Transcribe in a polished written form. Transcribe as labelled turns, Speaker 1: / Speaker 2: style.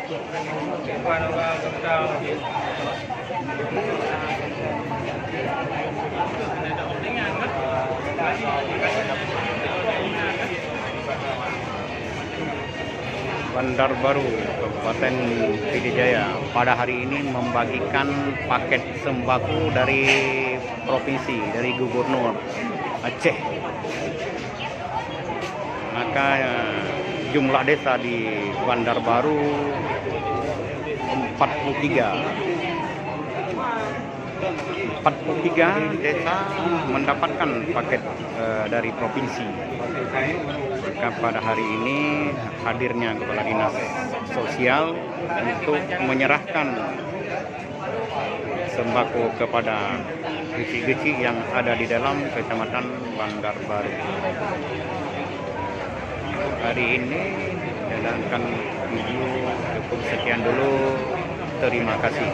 Speaker 1: Bandar Baru, Kabupaten Pidijaya pada hari ini membagikan paket sembako dari provinsi, dari Gubernur Aceh. Maka jumlah desa di Bandar Baru 43 desa mendapatkan paket dari provinsi. Maka pada hari ini hadirnya Kepala Dinas Sosial untuk menyerahkan sembako kepada geci-geci yang ada di dalam Kecamatan Bandar Baru. Hari ini menjalankan video cukup sekian dulu. Terima kasih.